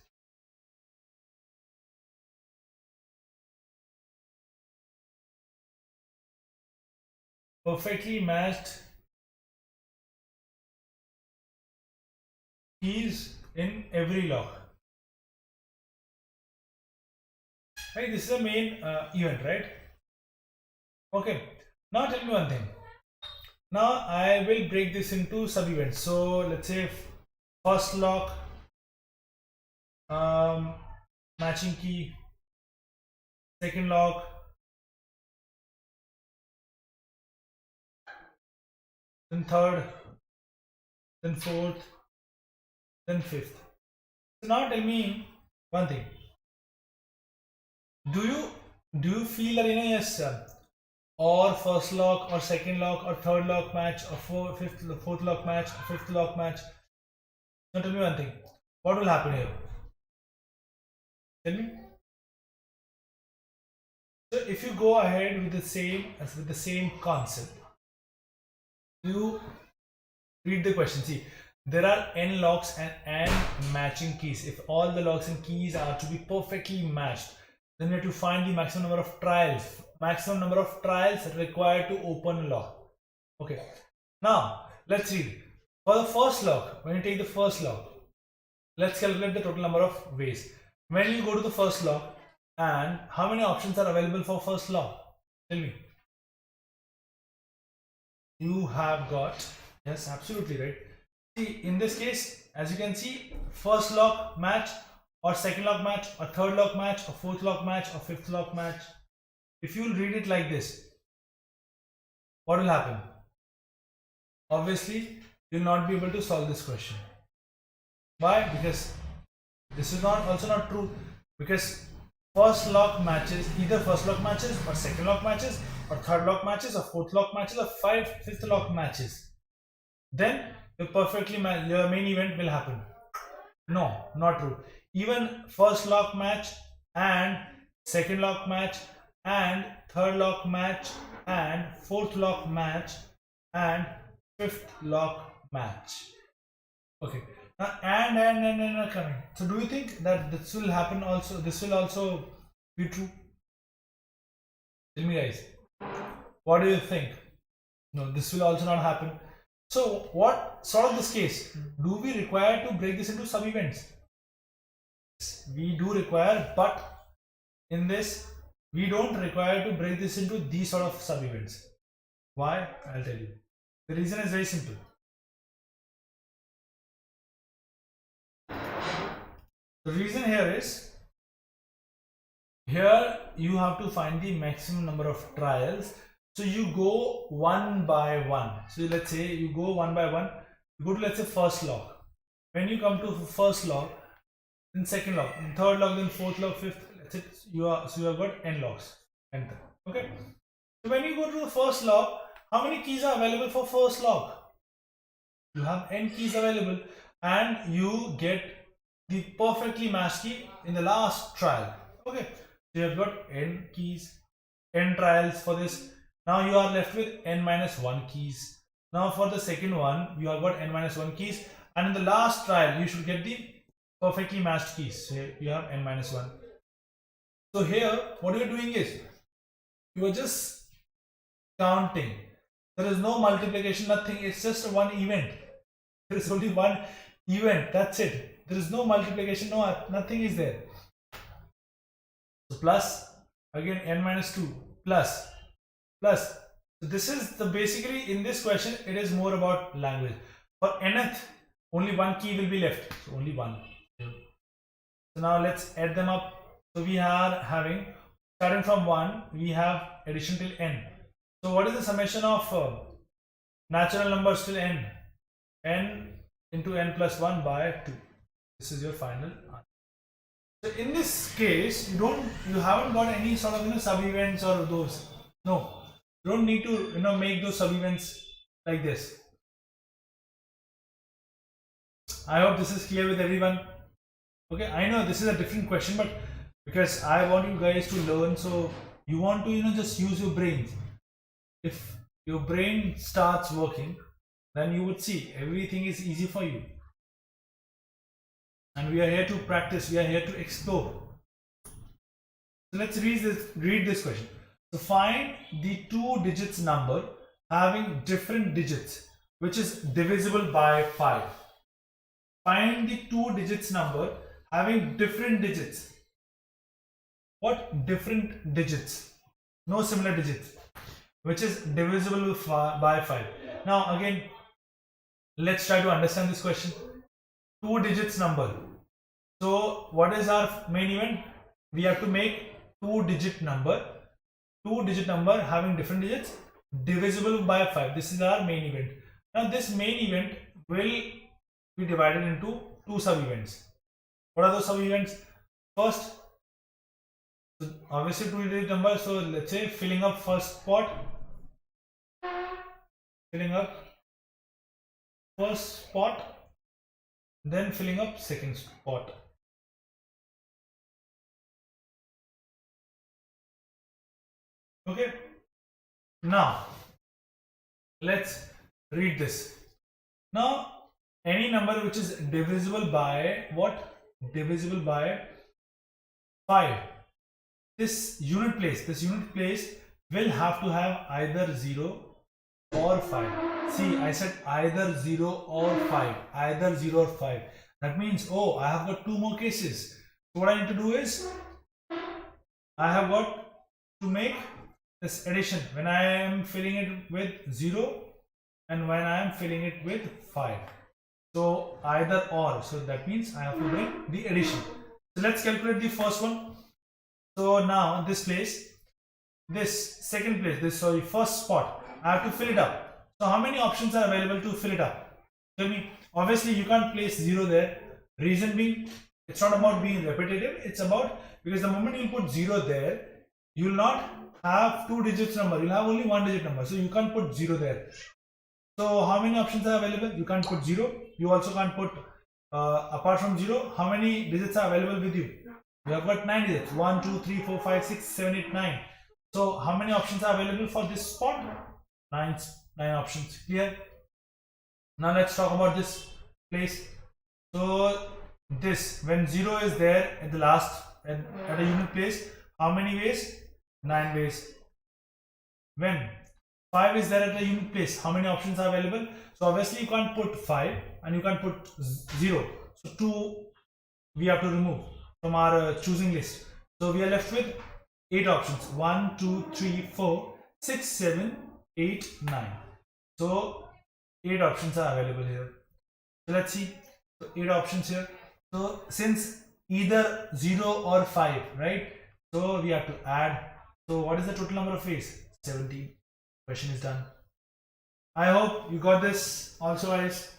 perfectly matched keys in every lock. right? This is the main event, right? Okay, now tell me one thing. Now I will break this into sub events. So let's say first lock, matching key, second lock, then third, then fourth, then fifth. So now tell me one thing. Do you feel that yes, or first lock or second lock or third lock match or fourth lock match or fifth lock match? Now tell me one thing. What will happen here? Tell me. So if you go ahead with the same concept, you read the question. See, there are n locks and n matching keys. If all the locks and keys are to be perfectly matched, then you have to find the maximum number of trials. Maximum number of trials required to open a lock. Okay. Now let's read. For the first lock, when you take the first lock, let's calculate the total number of ways. When you go to the first lock, and how many options are available for first lock? Tell me. You have got, yes, absolutely right. See, in this case, as you can see, first lock match or second lock match or third lock match or fourth lock match or fifth lock match. If you will read it like this, what will happen? Obviously, you will not be able to solve this question. Why? Because this is also not true, because first lock matches, either first lock matches or second lock matches or third lock matches or fourth lock matches or fifth lock matches. Then your main event will happen. No, not true. Even first lock match and second lock match and third lock match and fourth lock match and fifth lock match. Okay. Now and coming. So do you think that this will happen also? This will also be true? Tell me guys. What do you think? No, this will also not happen. So what sort of this case? Do we require to break this into sub events? We do require, but in this we don't require to break this into these sort of sub events. Why? I'll tell you. The reason is very simple. The reason here is, here you have to find the maximum number of trials. So you go one by one. So let's say you go one by one. You go to, let's say, first lock. When you come to first lock, then second lock, then third lock, then fourth lock, fifth. That's it. You have got n locks. Enter. Okay. So when you go to the first lock, how many keys are available for first lock? You have n keys available, and you get the perfectly matched key in the last trial. Okay. So you have got n keys, n trials for this. Now you are left with n minus 1 keys. Now for the second one, you have got n minus 1 keys, and in the last trial you should get the perfectly matched keys. So you have n minus 1. So here what you are doing is, you are just counting. There is no multiplication, nothing. It's just one event. There is only one event. That's it. There is no multiplication, nothing is there. So plus, again n minus 2, plus. So this is the basically in this question it is more about language. For nth, only one key will be left. So only one. So now let's add them up. So we are having, starting from 1, we have addition till n. So what is the summation of natural numbers till n? N into n plus 1 by 2. This is your final answer. So in this case, you haven't got any sort of sub events or those. No, you don't need to make those sub events like this. I hope this is clear with everyone. Okay, I know this is a different question, but because I want you guys to learn, so you want to just use your brains. If your brain starts working, then you would see everything is easy for you. And we are here to practice, we are here to explore. So let's read this question. So find the 2 digits number having different digits which is divisible by 5. Find the 2 digits number having different digits. what different digits, no similar digits, which is divisible by 5. Now again, let's try to understand this question. 2 digits number. So what is our main event? We have to make 2 digit number having different digits divisible by 5. This is our main event. Now this main event will be divided into 2 sub events. What are those sub events? First, so obviously 2 digit number, so let's say filling up first spot, then filling up second spot. Okay, now let's read this. Now any number which is divisible by what? Divisible by 5. This unit place will have to have either 0 or 5. See, I said either 0 or 5. Either 0 or 5. That means, oh, I have got 2 more cases. So what I need to do is, I have got to make this addition when I am filling it with 0 and when I am filling it with 5. So either or. So that means I have to make the addition. So let's calculate the first one. So now this second place, first spot, I have to fill it up. So how many options are available to fill it up? Tell me. Obviously you can't place 0 there. Reason being, it's not about being repetitive. It's about, because the moment you put 0 there, you will not have 2 digits number. You'll have only 1 digit number. So you can't put 0 there. So how many options are available? You can't put 0. You also can't put, apart from 0, how many digits are available with you? You have got 9 digits. 1, 2, 3, 4, 5, 6, 7, 8, 9. So how many options are available for this spot? 9 options. Clear? Now let's talk about this place. So this, when 0 is there at the last, at a unit place, how many ways? 9 ways. When 5 is there at the unit place, how many options are available? So obviously you can't put 5 and you can't put 0. So 2 we have to remove from our choosing list. So we are left with 8 options. 1, 2, 3, 4, 6, 7, 8, 9. So 8 options are available here. So let's see. So 8 options here. So since either 0 or 5, right? So we have to add. So what is the total number of ways? 17. Question is done. I hope you got this also, guys.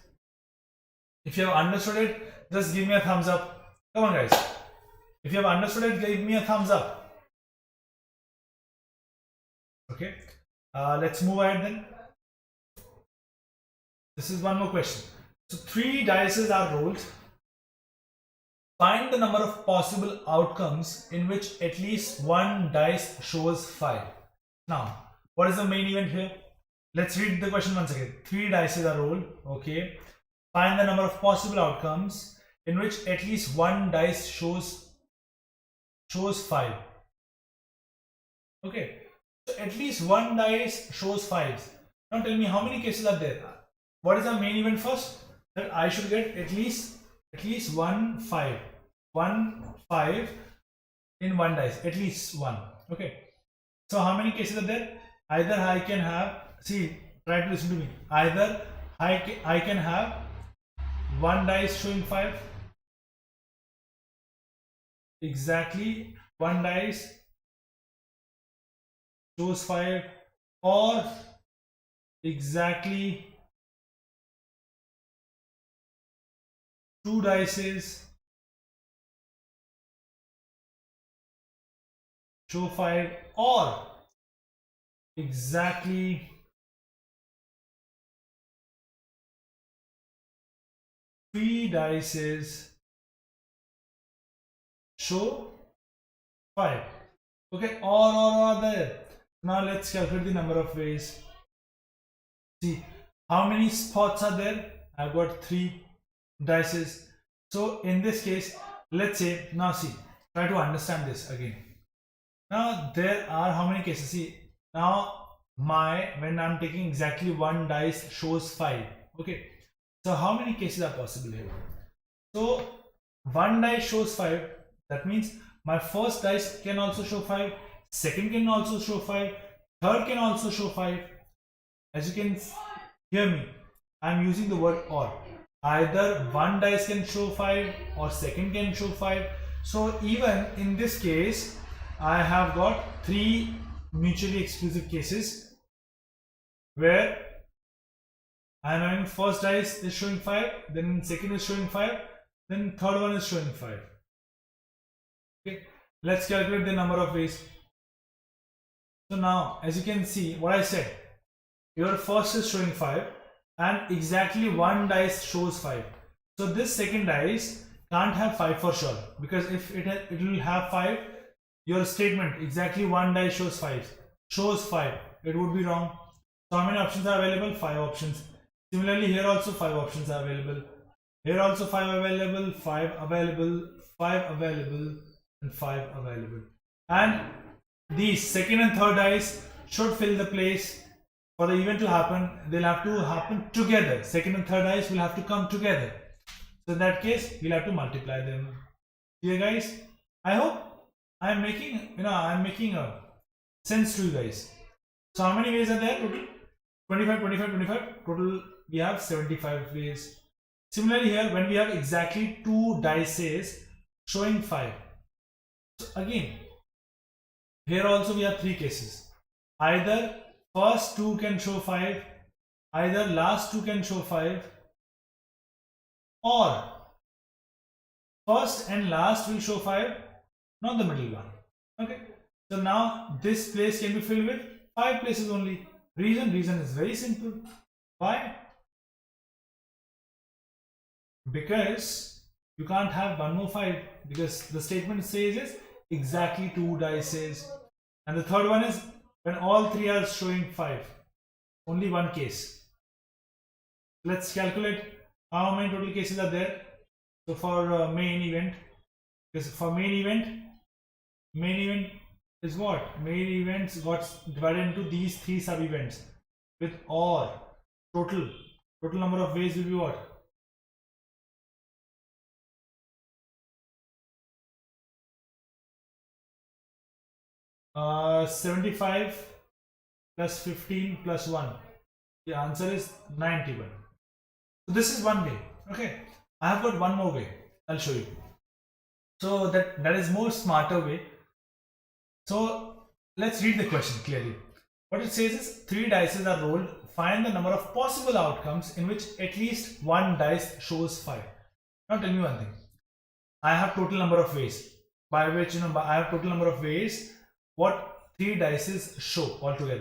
If you have understood it, just give me a thumbs up. Come on, guys. If you have understood it, give me a thumbs up. Okay. Let's move ahead then. This is one more question. So 3 dice are rolled. Find the number of possible outcomes in which at least one dice shows 5. Now, what is the main event here? Let's read the question once again. 3 dice are rolled. Okay. Find the number of possible outcomes in which at least one dice shows 5. Okay. So at least one dice shows 5s. Now tell me how many cases are there. What is the main event first? That I should get at least 1 5. 1 5 in one dice. At least 1. Okay. So how many cases are there? Either I can have, see, try to listen to me. Either I can have one dice showing 5. Exactly, one dice shows 5, or exactly 2 dices show 5, or exactly 3 dices show 5. Okay, or there. Now let's calculate the number of ways. See, how many spots are there? I've got 3 dices. So in this case, let's say, now see, try to understand this again. Now there are how many cases? See, now when I'm taking exactly one dice shows 5. Okay, so how many cases are possible here? So one dice shows 5. That means My first dice can also show 5, second can also show 5, third can also show 5. As you can hear me, I am using the word or. Either one dice can show 5 or second can show 5. So even in this case, I have got 3 mutually exclusive cases where I am having first dice is showing 5, then second is showing 5, then third one is showing 5. Okay, let's calculate the number of ways. So now, as you can see, what I said, your first is showing 5 and exactly one dice shows 5. So this second dice can't have 5 for sure, because if it will have 5, your statement exactly one dice shows 5, it would be wrong. So how many options are available? 5 options. Similarly, here also 5 options are available. Here also 5 available, 5 available, 5 available, and 5 available. And these second and third dice should fill the place. For the event to happen, they'll have to happen together. Second and third dice will have to come together. So in that case, we'll have to multiply them. Here, guys, I hope I'm making a sense to you guys. So how many ways are there total? 25, 25, 25. Total we have 75 ways. Similarly here, when we have exactly 2 dices showing 5. So again, here also we have 3 cases. Either first 2 can show 5, either last 2 can show 5, or first and last will show 5, not the middle one. Okay, so now this place can be filled with 5 places only. Reason is very simple. Why? Because you can't have one more 5, because the statement says is exactly 2 dices, and the third one is when all 3 are showing 5. Only one case. Let's calculate how many total cases are there. So for main event, because for main event is what? Main events got divided into these 3 sub events with or. Total number of ways will be what? Uh, 75 plus 15 plus 1. The answer is 91. So this is one way. Okay, I have got one more way. I'll show you. So that is more smarter way. So let's read the question clearly. What it says is 3 dices are rolled. Find the number of possible outcomes in which at least one dice shows 5. Now tell me one thing. I have total number of ways, by which I have total number of ways what 3 dices show altogether.